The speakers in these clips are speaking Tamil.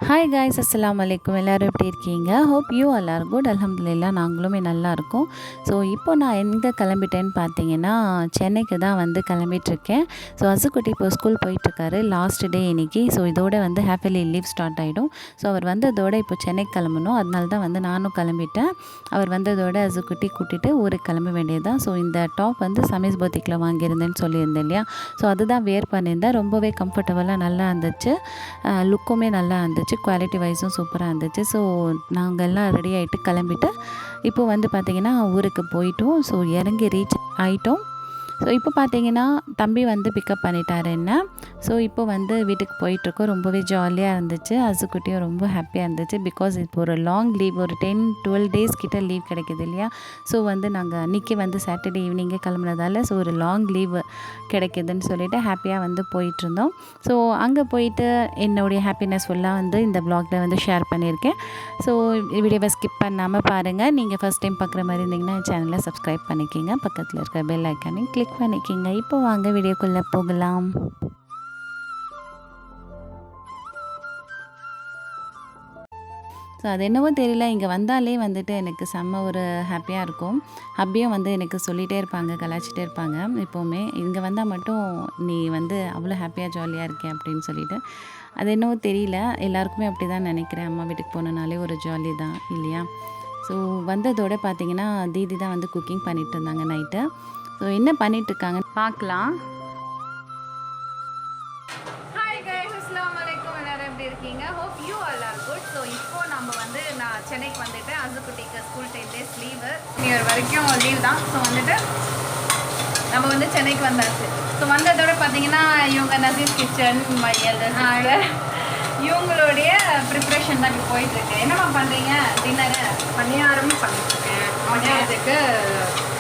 ஹாய் காய்ஸ், அஸ்ஸலாமு அலைக்கும். எல்லோரும் எப்படி இருக்கீங்க? Hope you all are good. அல்ஹம்துலில்லாஹ் நாங்களுமே நல்லா இருக்கோம். ஸோ இப்போ நான் எங்கே கிளம்பிட்டேன்னு பார்த்தீங்கன்னா, சென்னைக்கு தான் வந்து கிளம்பிட்டுருக்கேன். ஸோ அசுக்குட்டி இப்போ ஸ்கூல் போயிட்டுருக்காரு. லாஸ்ட் டே இன்றைக்கி. ஸோ இதோட வந்து ஹேஃபலி லீவ் ஸ்டார்ட் ஆகிடும். ஸோ அவர் வந்ததோட இப்போ சென்னைக்கு கிளம்பணும். அதனால தான் வந்து நானும் கிளம்பிட்டேன். அவர் வந்ததோட அசுக்குட்டி கூட்டிகிட்டு ஊருக்கு கிளம்ப வேண்டியது தான். ஸோ இந்த டாப் வந்து சமீஸ் போத்திக்கில் வாங்கியிருந்தேன்னு சொல்லியிருந்தேன் இல்லையா? ஸோ அதுதான் வேர் பண்ணியிருந்தேன். ரொம்பவே கம்ஃபர்டபுளாக நல்லா இருந்துச்சு. லுக்குமே நல்லா இருந்துச்சு. குவாலிட்டி வைஸும் சூப்பராக இருந்துச்சு. ஸோ நாங்கள் எல்லாம் ரெடி ஆகிட்டு கிளம்பிட்டு இப்போ வந்து பார்த்திங்கன்னா ஊருக்கு போயிட்டோம். ஸோ இறங்கி ரீச் ஆகிட்டோம். ஸோ இப்போ பார்த்தீங்கன்னா தம்பி வந்து பிக்கப் பண்ணிட்டார் என்ன. ஸோ இப்போ வந்து வீட்டுக்கு போயிட்டுருக்கோம். ரொம்பவே ஜாலியாக இருந்துச்சு. அசுக்குட்டியும் ரொம்ப ஹாப்பியாக இருந்துச்சு. பிகாஸ் இப்போ ஒரு லாங் லீவ், ஒரு 10-12 டேஸ் கிட்ட லீவ் கிடைக்கிது இல்லையா? ஸோ வந்து நாங்கள் அன்றைக்கி வந்து சாட்டர்டே ஈவினிங்கே கிளம்புனதால ஸோ ஒரு லாங் லீவ் கிடைக்கிதுன்னு சொல்லிவிட்டு ஹாப்பியாக வந்து போயிட்டுருந்தோம். ஸோ அங்கே போயிட்டு என்னுடைய ஹாப்பினஸ் ஃபுல்லாக வந்து இந்த வ்ளாகில் வந்து ஷேர் பண்ணியிருக்கேன். ஸோ வீடியோவை ஸ்கிப் பண்ணாமல் பாருங்கள். நீங்கள் ஃபஸ்ட் டைம் பார்க்குற மாதிரி இருந்தீங்கன்னா சேனலை சப்ஸ்கிரைப் பண்ணிக்கிங்க. பக்கத்தில் இருக்க பெல் ஐக்கானையும் கிளிக் பண்ணிக்கிங்க. இப்போ வாங்க வீடியோக்குள்ளே போகலாம். ஸோ அது என்னவோ தெரியல, இங்கே வந்தாலே வந்துட்டு எனக்கு செம்ம ஒரு ஹாப்பியாக இருக்கும். ஹப்பியும் வந்து எனக்கு சொல்லிகிட்டே இருப்பாங்க, கலாய்ச்சிட்டே இருப்பாங்க எப்போவுமே. இங்கே வந்தால் மட்டும் நீ வந்து அவ்வளோ ஹாப்பியாக ஜாலியாக இருக்கேன் அப்படின்னு சொல்லிட்டு. அது என்னவோ தெரியல, எல்லாருக்குமே அப்படி தான் நினைக்கிறேன். அம்மா வீட்டுக்கு போனனாலே ஒரு ஜாலி தான் இல்லையா? ஸோ வந்ததோடு பார்த்திங்கன்னா தீதி தான் வந்து குக்கிங் பண்ணிகிட்டு இருந்தாங்க நைட்டு. ஸோ என்ன பண்ணிகிட்ருக்காங்க பார்க்கலாம். இருக்கீங்க. Hope you all are good. So இப்போ நம்ம வந்து நான் சென்னைக்கு வந்துட்டு அசுக்குட்டிக்கு school 10 days leave, new year வரைக்கும் லீவ் தான். ஸோ வந்துட்டு நம்ம வந்து சென்னைக்கு வந்தாச்சு. ஸோ வந்ததோட பார்த்தீங்கன்னா இவங்க நசீஸ் கிச்சன் இவங்களுடைய ப்ரிப்ரேஷன் தான் இப்போ போயிட்டுருக்கு. என்னம்மா பண்ணுறீங்க? டின்னரு பணியாரம் பண்ணிட்டுருக்கேன். பணியாரத்துக்கு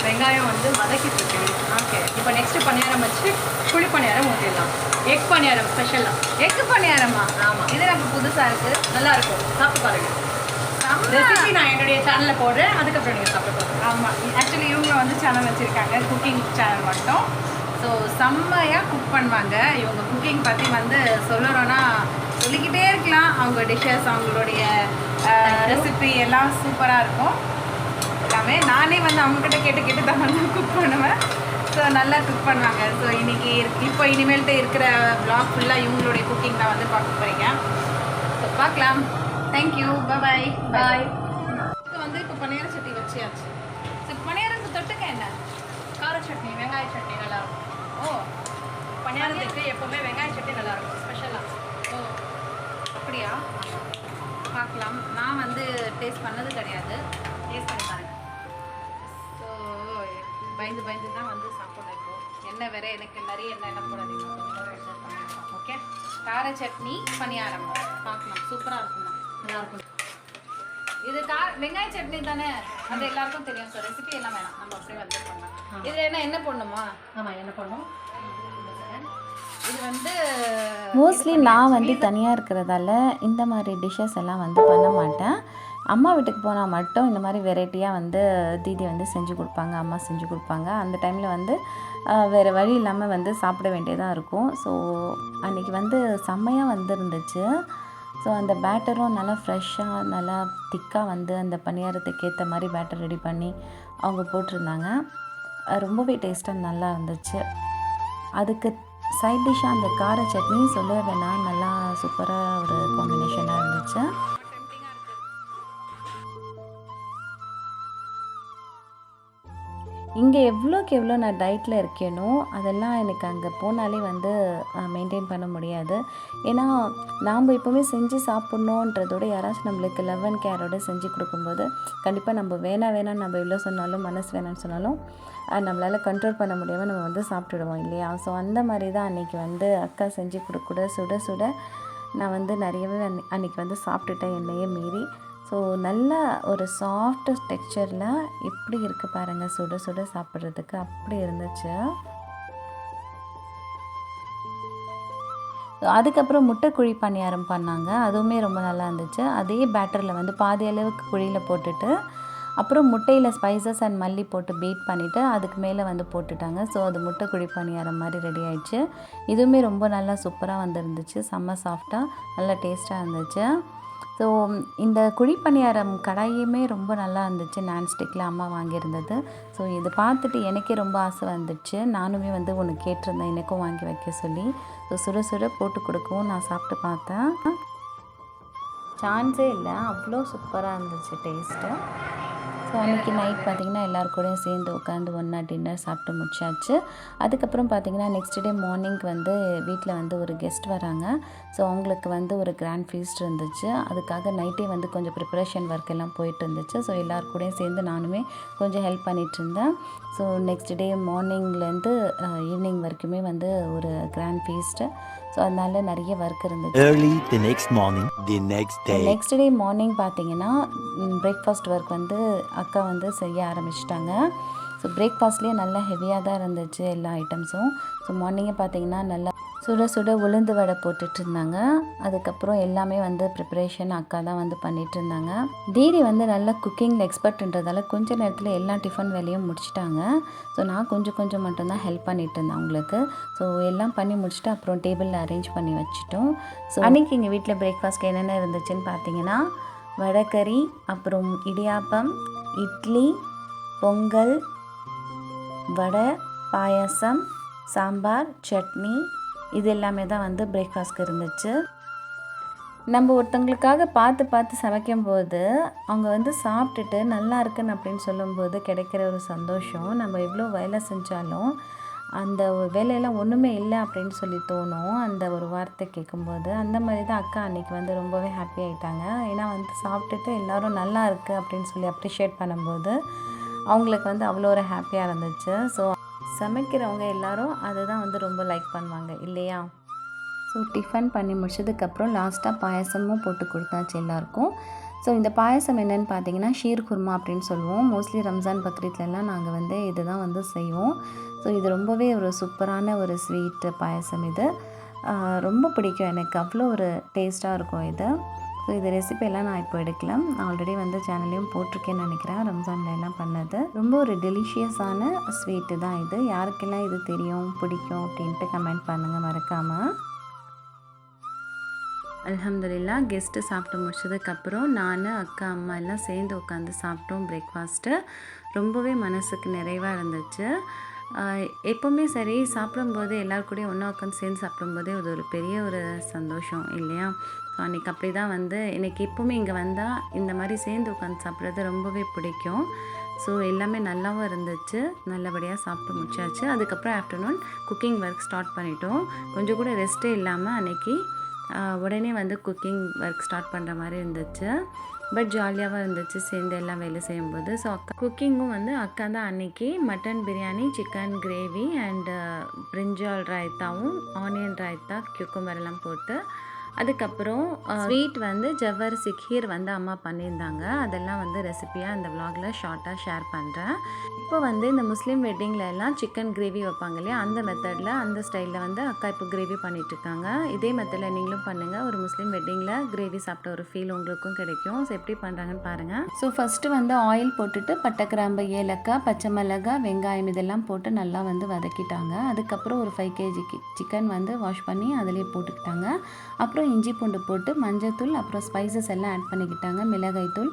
வெங்காயம் வந்து வதக்கிட்டு இருக்கேன். ஓகே, இப்போ நெக்ஸ்ட்டு பணியாரம் வச்சு குழி பணியாரம் ஊற்றிடலாம். எக் பணியாரம் ஸ்பெஷலாக. எக் பணியாரமா? ஆமாம், இது எனக்கு புதுசாக இருக்குது. நல்லாயிருக்கும், சாப்பிட்டு பாருங்கள். ரெசிபி நான் என்னுடைய சேனலில் போடுறேன், அதுக்கப்புறம் நீங்கள் சாப்பிட்டு பாருங்கள். ஆமாம், ஆக்சுவலி இவங்களும் வந்து சேனல் வச்சுருக்காங்க, குக்கிங் சேனல் மட்டும். ஸோ செம்மையாக குக் பண்ணுவாங்க. இவங்க குக்கிங் பற்றி வந்து சொல்லணும்னா சொல்லிக்கிட்டே இருக்கலாம். அவங்க டிஷ்ஷஸ், அவங்களுடைய ரெசிபி எல்லாம் சூப்பராக இருக்கும். எல்லாமே நானே வந்து அவங்கக்கிட்ட கேட்டு தான் வந்து குக் பண்ணுவேன். ஸோ நல்லா குக் பண்ணுவாங்க. ஸோ இன்றைக்கி இப்போ இனிமேல்ட்டு இருக்கிற வ்ளாக் ஃபுல்லாக இவங்களுடைய குக்கிங் தான் வந்து பார்க்க போகிறீங்க. ஸோ பார்க்கலாம். தேங்க்யூ, பாய் பாய். இது வந்து இப்போ பனியார சட்னி வச்சியாச்சு. ஸோ பனியாரத்துக்கு தொட்டுக்க என்ன? கார சட்னி, வெங்காய சட்னி நல்லாயிருக்கும். ஓ, பனியாரத்துக்கு எப்போவுமே வெங்காய சட்னி நல்லாயிருக்கும் ஸ்பெஷலாக. ஓ அப்படியா? பார்க்கலாம். நான் வந்து டேஸ்ட் பண்ணது கிடையாது. டேஸ்ட் பண்ணி பாருங்கள். ஸோ பயந்து தான் வந்து சாப்பிடணும். இப்போ எண்ணெய் வேறு எனக்கு நிறைய எண்ணெய் போடாதீங்க. ஓகே, கார சட்னி பனியாரம் பார்க்கலாம். சூப்பராக இருக்குமா? நல்லாயிருக்கும். இது வெங்காய சட்னி தானே, அது எல்லாருக்கும் தெரியும். ஸோ ரெசிபி எல்லாம் வேணாம், நம்ம அப்படியே வந்து பண்ணலாம். இதில் என்ன போடணுமா? ஆமாம், என்ன பண்ணணும்? இது வந்து மோஸ்ட்லி நான் வந்து தனியாக இருக்கிறதால இந்த மாதிரி டிஷ்ஷஸ் எல்லாம் வந்து பண்ண மாட்டேன். அம்மா வீட்டுக்கு போனால் மட்டும் இந்த மாதிரி வெரைட்டியாக வந்து தீதி வந்து செஞ்சு கொடுப்பாங்க, அம்மா செஞ்சு கொடுப்பாங்க. அந்த டைமில் வந்து வேறு வழி இல்லாமல் வந்து சாப்பிட வேண்டியதாக இருக்கும். ஸோ அன்றைக்கி வந்து செம்மையாக வந்துருந்துச்சு. ஸோ அந்த பேட்டரும் நல்லா ஃப்ரெஷ்ஷாக நல்லா திக்காக வந்து அந்த பணியாரத்துக்கு ஏற்ற மாதிரி பேட்டர் ரெடி பண்ணி அவங்க போட்டிருந்தாங்க. ரொம்பவே டேஸ்ட்டாக நல்லா இருந்துச்சு. அதுக்கு சைட் டிஷ்ஷாக அந்த கார சட்னி சொல்ல வேணாம், நல்லா சூப்பராக ஒரு காம்பினேஷனாக இருந்துச்சு. இங்கே எவ்வளோக்கு எவ்வளோ நான் டயட்டில் இருக்கேனோ அதெல்லாம் எனக்கு அங்கே போனாலே வந்து மெயின்டைன் பண்ண முடியாது. ஏன்னா நாம் எப்போவுமே செஞ்சு சாப்பிட்ணுன்றதோட யாராச்சும் நம்மளுக்கு லவ் அண்ட் கேரோடு செஞ்சு கொடுக்கும்போது கண்டிப்பாக நம்ம வேணான்னு நம்ம எவ்வளோ சொன்னாலும், மனசு வேணான்னு சொன்னாலும் நம்மளால் கண்ட்ரோல் பண்ண முடியாமல் நம்ம வந்து சாப்பிட்டுடுவோம் இல்லையா? ஸோ அந்த மாதிரி தான் அன்றைக்கி வந்து அக்கா செஞ்சு கொடுக்கூட சுட நான் வந்து நிறையவே அன்றைக்கி வந்து சாப்பிட்டுட்டேன் என்னையே மீறி. ஸோ நல்ல ஒரு சாஃப்ட் டெக்ஸ்சரில் எப்படி இருக்குது பாருங்கள், சுட சாப்பிட்றதுக்கு அப்படி இருந்துச்சு. அதுக்கப்புறம் முட்டை குழி பணியாரம் பண்ணாங்க. அதுவுமே ரொம்ப நல்லா இருந்துச்சு. அதே பேட்டரில் வந்து பாதி அளவுக்கு குழியில் போட்டுட்டு அப்புறம் முட்டையில் ஸ்பைசஸ் அண்ட் மல்லி போட்டு பீட் பண்ணிவிட்டு அதுக்கு மேலே வந்து போட்டுட்டாங்க. ஸோ அது முட்டை குழி பணியாரம் மாதிரி ரெடி ஆகிடுச்சு. இதுவுமே ரொம்ப நல்லா சூப்பராக வந்துருந்துச்சு. செம்ம சாஃப்டாக நல்லா டேஸ்ட்டாக இருந்துச்சு. ஸோ இந்த குழி பணியாரம் கடாயுமே ரொம்ப நல்லா இருந்துச்சு, நான்ஸ்டிக்கில் அம்மா வாங்கியிருந்தது. ஸோ இது பார்த்துட்டு எனக்கே ரொம்ப ஆசை வந்துடுச்சு. நானுமே வந்து ஒன்று கேட்டிருந்தேன் எனக்கும் வாங்கி வைக்க சொல்லி. ஸோ சுட சுட போட்டு கொடுக்கவும் நான் சாப்பிட்டு பார்த்தேன். சான்ஸே இல்லை, அவ்வளோ சூப்பராக இருந்துச்சு டேஸ்ட்டு. ஸோ அன்றைக்கி நைட் பார்த்திங்கன்னா எல்லோரும் கூடயும் சேர்ந்து உட்காந்து ஒன்றா டின்னர் சாப்பிட்டு முடிச்சாச்சு. அதுக்கப்புறம் பார்த்திங்கன்னா நெக்ஸ்ட் டே மார்னிங்க்கு வந்து வீட்டில் வந்து ஒரு கெஸ்ட் வராங்க. ஸோ அவங்களுக்கு வந்து ஒரு கிராண்ட் ஃபீஸ்ட் இருந்துச்சு. அதுக்காக நைட்டே வந்து கொஞ்சம் ப்ரிப்பரேஷன் ஒர்க் எல்லாம் போயிட்டு இருந்துச்சு. ஸோ எல்லோரும் கூடயும் சேர்ந்து நானுமே கொஞ்சம் ஹெல்ப் பண்ணிகிட்டு இருந்தேன். ஸோ நெக்ஸ்ட் டே மார்னிங்லேருந்து ஈவினிங் வரைக்குமே வந்து ஒரு கிராண்ட் ஃபீஸ்ட்டு. ஸோ அதனால நிறைய ஒர்க் இருந்துச்சு. நெக்ஸ்ட் டே மார்னிங் பார்த்தீங்கன்னா பிரேக்ஃபாஸ்ட் ஒர்க் வந்து அக்கா வந்து செய்ய ஆரம்பிச்சிட்டாங்க. ஸோ பிரேக்ஃபாஸ்ட்லேயே நல்லா ஹெவியாக தான் இருந்துச்சு எல்லா ஐட்டம்ஸும். ஸோ மார்னிங்கே பார்த்தீங்கன்னா நல்லா சுட சுட உளுந்து வடை போட்டுட்டு இருந்தாங்க. அதுக்கப்புறம் எல்லாமே வந்து ப்ரிப்பரேஷன் அக்கா தான் வந்து பண்ணிகிட்டு இருந்தாங்க. தீதி வந்து நல்லா குக்கிங்கில் எக்ஸ்பர்ட்ன்றதால கொஞ்சம் நேரத்தில் எல்லா டிஃபன் வேலையும் முடிச்சிட்டாங்க. ஸோ நான் கொஞ்சம் மட்டும்தான் ஹெல்ப் பண்ணிகிட்டு இருந்தேன் அவங்களுக்கு. ஸோ எல்லாம் பண்ணி முடிச்சுட்டு அப்புறம் டேபிளில் அரேஞ்ச் பண்ணி வச்சுட்டோம். ஸோ அன்றைக்கி எங்கள் வீட்டில் பிரேக்ஃபாஸ்ட்க்கு என்னென்ன இருந்துச்சுன்னு பார்த்தீங்கன்னா வடைக்கறி, அப்புறம் இடியாப்பம், இட்லி, பொங்கல், வடை, பாயாசம், சாம்பார், சட்னி, இது எல்லாமே தான் வந்து பிரேக்ஃபாஸ்ட்க்கு இருந்துச்சு. நம்ம ஒருத்தவங்களுக்காக பார்த்து சமைக்கும்போது அவங்க வந்து சாப்பிட்டுட்டு நல்லா இருக்குன்னு அப்படின்னு சொல்லும்போது கிடைக்கிற ஒரு சந்தோஷம், நம்ம எவ்வளோ வேலை செஞ்சாலும் அந்த வேலையெல்லாம் ஒன்றுமே இல்லை அப்படின்னு சொல்லி தோணும் அந்த ஒரு வார்த்தை கேட்கும்போது. அந்த மாதிரி தான் அக்கா அன்றைக்கி வந்து ரொம்பவே ஹாப்பி ஆகிட்டாங்க. ஏன்னா வந்து சாப்பிட்டுட்டு எல்லோரும் நல்லா இருக்குது அப்படின்னு சொல்லி அப்ரிஷியேட் பண்ணும்போது அவங்களுக்கு வந்து அவ்வளோ ஒரு ஹாப்பியாக இருந்துச்சு. ஸோ சமைக்கிறவங்க எல்லோரும் அதை தான் வந்து ரொம்ப லைக் பண்ணுவாங்க இல்லையா? ஸோ டிஃபன் பண்ணி முடிச்சதுக்கப்புறம் லாஸ்ட்டாக பாயசமும் போட்டு கொடுத்தாச்சு எல்லாருக்கும். ஸோ இந்த பாயசம் என்னென்னு பார்த்தீங்கன்னா ஷீர் குர்மா அப்படின்னு சொல்லுவோம். மோஸ்ட்லி ரம்ஜான் பக்ரீத்லலாம் நாங்கள் வந்து இது தான் வந்து செய்வோம். ஸோ இது ரொம்பவே ஒரு சூப்பரான ஒரு ஸ்வீட் பாயசம். இது ரொம்ப பிடிக்கும் எனக்கு, அவ்வளோ ஒரு டேஸ்ட்டாக இருக்கும் இது. ஸோ இது ரெசிபியெல்லாம் நான் இப்போ எடுக்கலாம், ஆல்ரெடி வந்து சேனல்லையும் போட்டிருக்கேன்னு நினைக்கிறேன். ரம்ஜானில் எல்லாம் பண்ணது ரொம்ப ஒரு டெலிஷியஸான ஸ்வீட்டு தான் இது. யாருக்கெல்லாம் இது தெரியும் பிடிக்கும் அப்படின்ட்டு கமெண்ட் பண்ணுங்கள் மறக்காமல். அல்ஹம்துலில்லாஹ் கெஸ்ட்டு சாப்பிட்டு முடிச்சதுக்கப்புறம் நான், அக்கா, அம்மா எல்லாம் சேர்ந்து உட்காந்து சாப்பிட்டோம் பிரேக்ஃபாஸ்ட்டு. ரொம்பவே மனசுக்கு நிறைவாக இருந்துச்சு. எப்போவுமே சரி சாப்பிடும்போது எல்லாருக்கூடையும் ஒன்றா உட்காந்து சேர்ந்து சாப்பிடும்போதே அது ஒரு பெரிய ஒரு சந்தோஷம் இல்லையா? ஸோ அன்றைக்கி அப்படி தான் வந்து எனக்கு எப்போவுமே இங்கே வந்தால் இந்த மாதிரி சேர்ந்து உட்காந்து சாப்பிட்றது ரொம்பவே பிடிக்கும். ஸோ எல்லாமே நல்லாவும் இருந்துச்சு, நல்லபடியாக சாப்பிட்டு முடிச்சாச்சு. அதுக்கப்புறம் ஆஃப்டர்நூன் குக்கிங் ஒர்க் ஸ்டார்ட் பண்ணிட்டோம். கொஞ்சம் கூட ரெஸ்ட்டே இல்லாமல் அன்றைக்கி உடனே வந்து குக்கிங் ஒர்க் ஸ்டார்ட் பண்ணுற மாதிரி இருந்துச்சு. பட் ஜாலியாகவும் இருந்துச்சு சேர்ந்து எல்லாம் வேலை செய்யும்போது. ஸோ அக்கா குக்கிங்கும் வந்து அக்கா தான் அன்றைக்கி mutton biryani, chicken gravy and brinjal ராய்த்தாவும், ஆனியன் ராய்த்தா, கியூக்கம்பர் எல்லாம் போட்டு, அதுக்கப்புறம் ஸ்வீட் வந்து ஜவ்வரிசி கீர் வந்து அம்மா பண்ணியிருந்தாங்க. அதெல்லாம் வந்து ரெசிபியாக இந்த விலாகில் ஷார்ட்டாக ஷேர் பண்ணுறேன். இப்போ வந்து இந்த முஸ்லீம் வெட்டிங்கில் எல்லாம் சிக்கன் கிரேவி வைப்பாங்க இல்லையா, அந்த மெத்தடில் அந்த ஸ்டைலில் வந்து அக்கா இப்போ கிரேவி பண்ணிகிட்ருக்காங்க. இதே மெத்தடில் நீங்களும் பண்ணுங்கள், ஒரு முஸ்லீம் வெட்டிங்கில் கிரேவி சாப்பிட்ட ஒரு ஃபீல் உங்களுக்கும் கிடைக்கும். ஸோ எப்படி பண்ணுறாங்கன்னு பாருங்கள். ஸோ ஃபஸ்ட்டு வந்து ஆயில் போட்டுட்டு பட்டை, கிராம்பு, ஏலக்காய், பச்சை மிளகாய், வெங்காயம் இதெல்லாம் போட்டு நல்லா வந்து வதக்கிட்டாங்க. அதுக்கப்புறம் ஒரு 5 kg சிக்கன் வந்து வாஷ் பண்ணி அதிலே போட்டுக்கிட்டாங்க. அப்புறம் இஞ்சி பூண்டு போட்டு மஞ்சள்தூள், அப்புறம் ஸ்பைசஸ் எல்லாம் ஆட் பண்ணிக்கிட்டாங்க. மிளகாய் தூள்,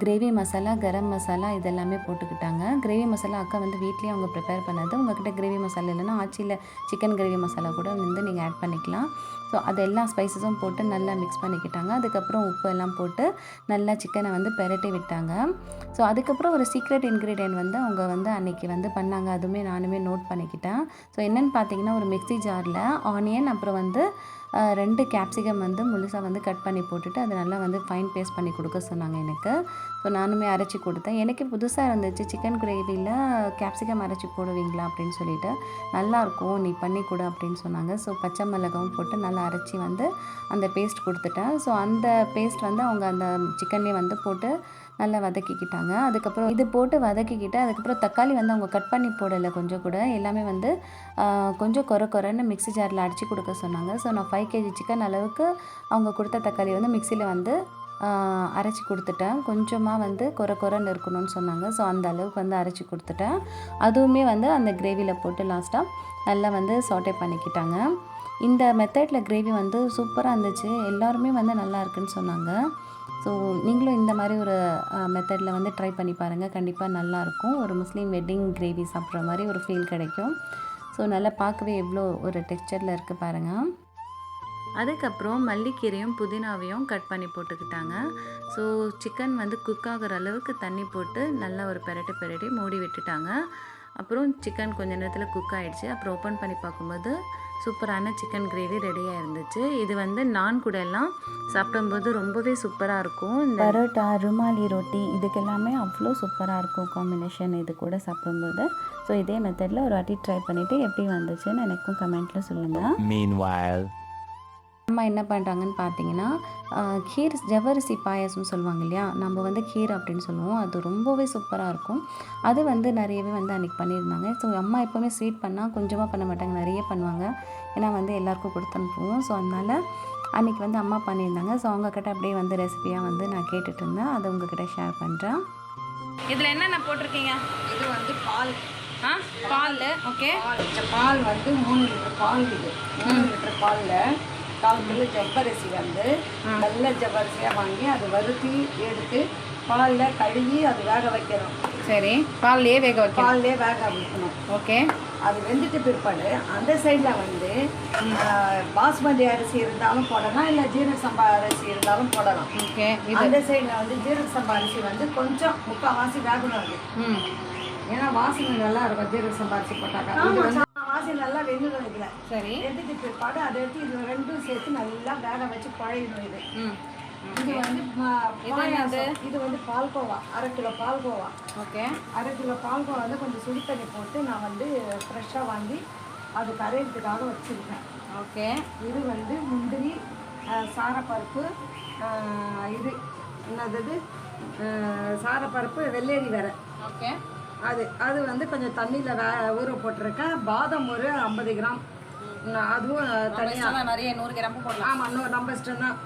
கிரேவி மசாலா, கரம் மசாலா இதெல்லாமே போட்டுக்கிட்டாங்க. கிரேவி மசாலா அக்கா வந்து வீட்லேயே அவங்க ப்ரிப்பேர் பண்ணது. உங்கள்கிட்ட கிரேவி மசாலா இல்லைன்னா ஆச்சியில் சிக்கன் கிரேவி மசாலா கூட வந்து நீங்கள் ஆட் பண்ணிக்கலாம். ஸோ அது எல்லா ஸ்பைசஸும் போட்டு நல்லா மிக்ஸ் பண்ணிக்கிட்டாங்க. அதுக்கப்புறம் உப்பு எல்லாம் போட்டு நல்லா சிக்கனை வந்து பெரட்டி விட்டாங்க. ஸோ அதுக்கப்புறம் ஒரு சீக்ரெட் இன்க்ரீடியன்ட் வந்து அவங்க வந்து அன்றைக்கி வந்து பண்ணாங்க. அதுவுமே நானுமே நோட் பண்ணிக்கிட்டேன். ஸோ என்னென்னு பார்த்தீங்கன்னா ஒரு மிக்ஸி ஜாரில் ஆனியன், அப்புறம் வந்து 2 கேப்சிகம் வந்து முழுசாக வந்து கட் பண்ணி போட்டுட்டு அதை நல்லா வந்து ஃபைன் பேஸ்ட் பண்ணி கொடுக்க சொன்னாங்க எனக்கு. ஸோ நானுமே அரைச்சி கொடுத்தேன். எனக்கு புதுசாக இருந்துச்சு, சிக்கன் கிரேவியில் கேப்சிகம் அரைச்சி போடுவீங்களா அப்படின்னு சொல்லிட்டு. நல்லாயிருக்கும், நீ பண்ணி கொடு அப்படின்னு சொன்னாங்க. ஸோ பச்சை மிளகாவும் போட்டு நல்லா அரைச்சி வந்து அந்த பேஸ்ட் கொடுத்துட்டேன். ஸோ அந்த பேஸ்ட் வந்து அவங்க அந்த சிக்கன்லேயே வந்து போட்டு நல்லா வதக்கிக்கிட்டாங்க. அதுக்கப்புறம் இது போட்டு வதக்கிக்கிட்டு அதுக்கப்புறம் தக்காளி வந்து அவங்க கட் பண்ணி போடலை கொஞ்சம் கூட, எல்லாமே வந்து கொஞ்சம் குறைன்னு மிக்ஸி ஜாரில் அடித்து கொடுக்க சொன்னாங்க. ஸோ நான் 5 kg சிக்கன் அளவுக்கு அவங்க கொடுத்த தக்காளி வந்து மிக்சியில் வந்து அரைச்சி கொடுத்துட்டேன். கொஞ்சமாக வந்து குறைன்னு இருக்கணும்னு சொன்னாங்க. ஸோ அந்த அளவுக்கு வந்து அரைச்சி கொடுத்துட்டேன். அதுவுமே வந்து அந்த கிரேவியில் போட்டு லாஸ்ட்டாக நல்லா வந்து சாட்டே பண்ணிக்கிட்டாங்க. இந்த மெத்தடில் கிரேவி வந்து சூப்பராக இருந்துச்சு. எல்லாருமே வந்து நல்லா இருக்குன்னு சொன்னாங்க. ஸோ நீங்களும் இந்த மாதிரி ஒரு மெத்தடில் வந்து ட்ரை பண்ணி பாருங்கள். கண்டிப்பாக நல்லாயிருக்கும். ஒரு முஸ்லீம் வெட்டிங் கிரேவி சாப்பிட்ற மாதிரி ஒரு ஃபீல் கிடைக்கும். ஸோ நல்லா பார்க்கவே எவ்வளோ ஒரு டெக்ஸ்சரில் இருக்குது பாருங்கள். அதுக்கப்புறம் மல்லிக்கீரையும் புதினாவையும் கட் பண்ணி போட்டுக்கிட்டாங்க. ஸோ சிக்கன் வந்து குக் ஆகிற அளவுக்கு தண்ணி போட்டு நல்லா ஒரு பெரட்டி மூடி விட்டுட்டாங்க. அப்புறம் சிக்கன் கொஞ்ச நேரத்தில் குக் ஆகிடுச்சு. அப்புறம் ஓப்பன் பண்ணி பார்க்கும்போது சூப்பரான சிக்கன் கிரேவி ரெடியாக இருந்துச்சு. இது வந்து நான் கூட எல்லாம் சாப்பிடும்போது ரொம்பவே சூப்பராக இருக்கும். இந்த பரோட்டா, ருமாலி ரொட்டி இதுக்கெல்லாமே அவ்வளோ சூப்பராக இருக்கும் காம்பினேஷன் இது கூட சாப்பிடும்போது. ஸோ இதே மெத்தடில் ஒரு வாட்டி ட்ரை பண்ணிவிட்டு எப்படி வந்துச்சுன்னு எனக்கும் கமெண்ட்டில் சொல்லுங்கள். Meanwhile, அம்மா என்ன பண்ணுறாங்கன்னு பார்த்தீங்கன்னா, கீர் ஜவ்வரிசி பாயாசம் சொல்லுவாங்க இல்லையா, நம்ம வந்து கீர் அப்படின்னு சொல்லுவோம். அது ரொம்பவே சூப்பராக இருக்கும். அது வந்து நிறையவே வந்து அன்றைக்கி பண்ணியிருந்தாங்க. ஸோ அம்மா எப்போவுமே ஸ்வீட் பண்ணால் கொஞ்சமாக பண்ண மாட்டாங்க, நிறைய பண்ணுவாங்க. ஏன்னா வந்து எல்லாேருக்கும் கொடுத்து அனுப்புவோம். ஸோ அதனால் அன்றைக்கி வந்து அம்மா பண்ணியிருந்தாங்க. ஸோ அவங்கக்கிட்ட அப்படியே வந்து ரெசிபியாக வந்து நான் கேட்டுட்டு இருந்தேன். அதை உங்ககிட்ட ஷேர் பண்ணுறேன். இதில் என்னென்ன போட்டிருக்கீங்க? இது வந்து பால் பால். ஓகே. பால் வந்து 3 லிட்டர் பால். இது 3 லிட்டர் பாலில் 1/4 கிலோ ஜவ்வரிசி வந்து நல்ல ஜவ்வரிசியாக வாங்கி அதை வறுத்தி எடுத்து பாலில் கழுவி அது வேக வைக்கணும். சரி, பால்லையே வேக வைக்கணும். பால்லே வேக வைக்கணும். ஓகே. அது வெந்துட்டு பிற்பாடு அந்த சைடில் வந்து பாஸ்மதி அரிசி இருந்தாலும் போடலாம், இல்லை ஜீரக சம்பா அரிசி இருந்தாலும் போடலாம். ஓகே. அந்த சைடில் வந்து ஜீரக சம்பா அரிசி வந்து கொஞ்சம் முக்கால்வாசி வேகணும் அது. ஏன்னா வாசனை நல்லா இருக்கும் ஜீரக சம்பா அரிசி போட்டாக்கா. இது வந்து வாசனை நல்லா வெந்துடும். இதில் சரி, வெந்துட்டு பிற்பாடு அதை எடுத்து இது ரெண்டும் சேர்த்து நல்லா வேக வச்சு குழையணும். இது இது வந்து பாயாசம். இது வந்து palkova, 1/2 kilo palkova. Okay. 1/2 kilo palkova வந்து கொஞ்சம் சுடு தண்ணி போட்டு நான் வந்து ஃப்ரெஷ்ஷாக வாங்கி அது கரையிறதுக்காக வச்சுருக்கேன். ஓகே. இது வந்து முந்திரி, சாரப்பருப்பு, இது என்னது சாரப்பருப்பு, வெள்ளேரி வேற. ஓகே. அது வந்து கொஞ்சம் தண்ணியில் ஊற போட்டிருக்கேன். பாதம் ஒரு 50 கிராம். அதுவும் தனியாக நிறைய 100 கிராம் போடலாம். ஆமாம், இன்னும் நம்ம இஷ்டம் தான்.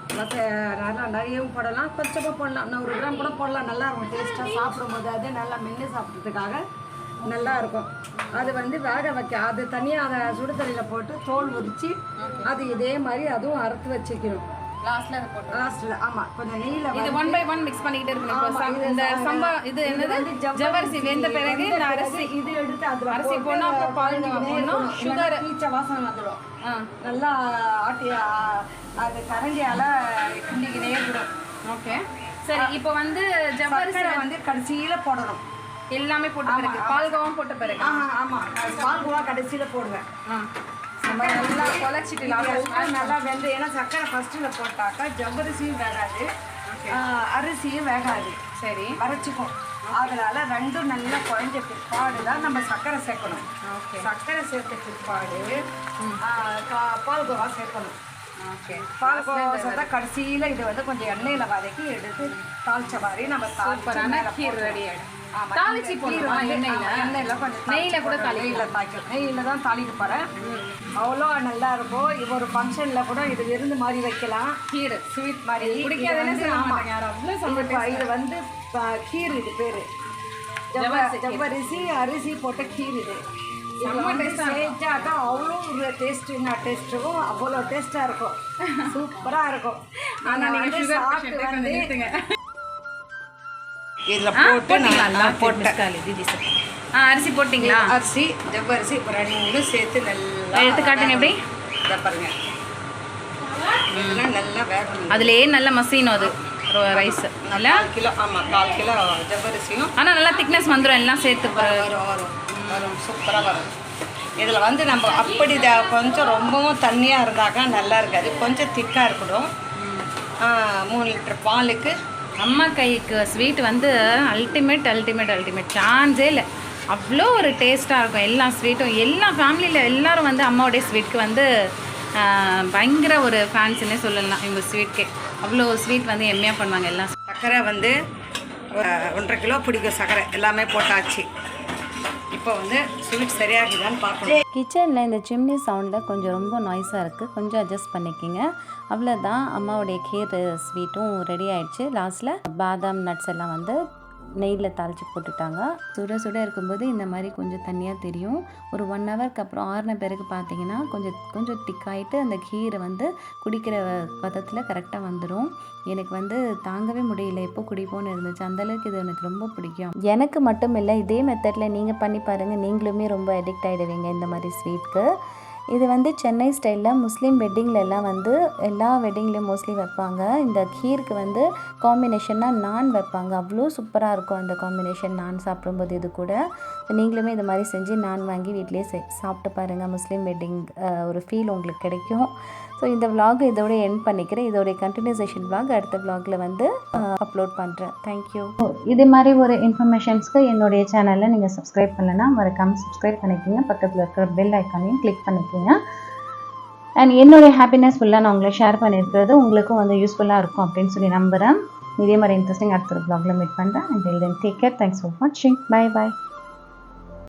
நல்லா நிறையவும் போடலாம், கொஞ்சமாக போடலாம். 100 கிராம் கூட போடலாம். நல்லா இருக்கும் டேஸ்ட்டாக சாப்பிடும்போது. அது நல்லா மென்று சாப்பிட்றதுக்காக நல்லா இருக்கும். அது வந்து வேக வைக்க அது தனியாக அதை சுடு தண்ணியில் போட்டு தோல் உரித்து அது இதே மாதிரி அதுவும் அறுத்து வச்சுக்கணும். லாஸ்ட்ல அது போட்டு லாஸ்ட்டில் ஆமாம் கொஞ்சம் நெய்யில் இது 1 by 1 மிக்ஸ் பண்ணிக்கிட்டே இருக்கணும். இந்த சம்பா இது என்னது ஜவ்வரிசி வெந்த பிறகு இந்த அரிசி இது எடுத்து அது அரிசி போடணும். அப்புறம் பால் போடணும். சுகர் பீச்ச வாசனை வந்துடும். நல்லா ஆட்டி அது கரண்டியால் கிண்டிக்கினே இருக்கணும். ஓகே. சரி, இப்போ வந்து ஜவ்வரிசி வந்து கடைசியில் போடணும். எல்லாமே போட்ட பிறகு பால்கோவாவும் போட்ட பிறகு. ஆமாம், பால்கோவா கடைசியில் போடுவேன். நம்ம நல்லா குழச்சிட்டு நல்லா வெந்து, ஏன்னா சர்க்கரை ஃபஸ்ட்டில் போட்டாக்கா ஜவ்வரிசியும் வேகாது, அரிசியும் வேகாது. சரி, வரைச்சிக்கும். அதனால ரெண்டும் நல்லா குழஞ்ச பிற்பாடு தான் நம்ம சர்க்கரை சேர்க்கணும். ஓகே. சர்க்கரை சேர்த்த பிற்பாடு பால்கோவா சேர்க்கணும். ஓகே. பால்கோவா சேர்த்தா கடைசியில் இது வந்து கொஞ்சம் எண்ணெயில் வதக்கி எடுத்து தாளிச்ச மாதிரி நம்ம சூப்பரான கீர் ரெடி ஆகிடும். தாளிச்சு போடுவோம் எண்ணெயில் கொஞ்சம் நெய்யில் கூட நெய்யில் தான் தாளிக்க போகிறேன். அவ்வளோ நல்லா இருக்கும். இப்போ ஒரு ஃபங்க்ஷனில் கூட இது விருந்து மாதிரி வைக்கலாம். கீர் ஸ்வீட் மாதிரி பிடிக்காதுன்னு சொல்ல மாட்டாங்க யாரும். அவ்வளோ இது வந்து கீர். இது பேர் ஜவ்வரிசி அரிசி போட்ட கீர். இது செஞ்சாக்கா அவ்வளோ ஒரு டேஸ்ட்டும் அவ்வளோ டேஸ்ட்டாக இருக்கும். சூப்பராக இருக்கும். ஆனால் நீங்கள் சாப்பிட்டு வந்து இதில் போட்டு நல்லா போட்டேன். அரிசி போட்டிங்களா? அரிசி ஜவ்வரிசி இப்போ 2 சேர்த்து நல்லா எடுத்து காட்டுங்க. எப்படி இதை பாருங்க. இதெல்லாம் நல்லா வேகணும். அதுலேயே நல்லா மசியணும் அது ரைஸ். நல்லா 1/4 கிலோ. ஆமாம், 1/4 கிலோ ஜவ்வரிசியும். ஆனால் நல்லா திக்னஸ் வந்துடும் எல்லாம் சேர்த்து. வரும் சூப்பராக வரும். இதில் வந்து நம்ம அப்படி கொஞ்சம் ரொம்பவும் தண்ணியாக இருந்தாக்கா நல்லா இருக்காது. கொஞ்சம் திக்காக இருக்கணும். 3 லிட்டர் பாலுக்கு அம்மா கைக்கு ஸ்வீட் வந்து அல்டிமேட் சான்ஸே இல்லை. அவ்வளோ ஒரு டேஸ்ட்டாக இருக்கும் எல்லா ஸ்வீட்டும். எல்லா ஃபேமிலியில் எல்லோரும் வந்து அம்மாவுடைய ஸ்வீட்க்கு வந்து பயங்கர ஒரு ஃபேன்ஸ்ன்னே சொல்லலாம். இவங்க ஸ்வீட்கே அவ்வளோ ஸ்வீட் வந்து எம்மையாக பண்ணுவாங்க. எல்லாம் சர்க்கரை வந்து 1.5 கிலோ பிடிக்கும். சர்க்கரை எல்லாமே போட்டாச்சு. இப்போ வந்து ஸ்வீட் சரியாகுதான்னு பார்க்கணும். கிச்சனில் இந்த சிம்னி சவுண்டில் கொஞ்சம் ரொம்ப நாய்ஸாக இருக்குது. கொஞ்சம் அட்ஜஸ்ட் பண்ணிக்கிங்க. அவ்வளோதான், அம்மாவுடைய கீர் ஸ்வீட்டும் ரெடி ஆகிடுச்சு. லாஸ்ட்டில் பாதாம் நட்ஸ் எல்லாம் வந்து நெய்யில் தாளித்து போட்டுட்டாங்க. சுட சுட இருக்கும்போது இந்த மாதிரி கொஞ்சம் தண்ணியாக தெரியும். ஒரு 1 ஹவருக்கு அப்புறம் ஆறின பிறகு பார்த்தீங்கன்னா கொஞ்சம் திக்காயிட்டு அந்த கீரை வந்து குடிக்கிற பதத்தில் கரெக்டாக வந்துடும். எனக்கு வந்து தாங்கவே முடியல, எப்போ குடிப்போன்னு இருந்துச்சு. அந்தளவுக்கு இது எனக்கு ரொம்ப பிடிக்கும். எனக்கு மட்டும் இல்லை, இதே மெத்தடில் நீங்கள் பண்ணி பாருங்கள், நீங்களுமே ரொம்ப அடிக்ட் ஆகிடுவீங்க இந்த மாதிரி ஸ்வீட்க்கு. இது வந்து சென்னை ஸ்டைலில் முஸ்லீம் வெட்டிங்லலாம் வந்து எல்லா வெட்டிங்லேயும் மோஸ்ட்லி வைப்பாங்க. இந்த கீருக்கு வந்து காம்பினேஷனாக நான் வைப்பாங்க. அவ்வளோ சூப்பராக இருக்கும் அந்த காம்பினேஷன் நான் சாப்பிடும்போது. இது கூட நீங்களுமே இது மாதிரி செஞ்சு நான் வாங்கி வீட்டிலேயே சாப்பிட்டு பாருங்கள். முஸ்லீம் வெட்டிங் ஒரு ஃபீல் உங்களுக்கு கிடைக்கும். ஸோ இந்த vlog இதோட எண்ட் பண்ணிக்கிறேன். இதோடைய கண்டினியூசேஷன் vlog அடுத்த vlogல வந்து அப்லோட் பண்ணுறேன். தேங்க்யூ. இது மாதிரி ஒரு இன்ஃபர்மேஷன்ஸ்க்கு என்னுடைய சேனலில் நீங்கள் சப்ஸ்கிரைப் பண்ணலைன்னா மறக்காமல் சப்ஸ்கிரைப் பண்ணிக்கோங்க. பக்கத்தில் இருக்கிற பெல் ஐக்கானையும் கிளிக் பண்ணிக்கோங்க. அண்ட் என்னுடைய ஹாப்பினஸ் ஃபுல்லாக நான் உங்களை ஷேர் பண்ணியிருக்கிறது உங்களுக்கும் வந்து யூஸ்ஃபுல்லாக இருக்கும் அப்படின்னு சொல்லி நம்புகிறேன். இதே மாதிரி இன்ட்ரெஸ்டிங் அடுத்த vlogல மீட் பண்ணுறேன். And then take care. Thanks for வாட்சிங். பை பாய்.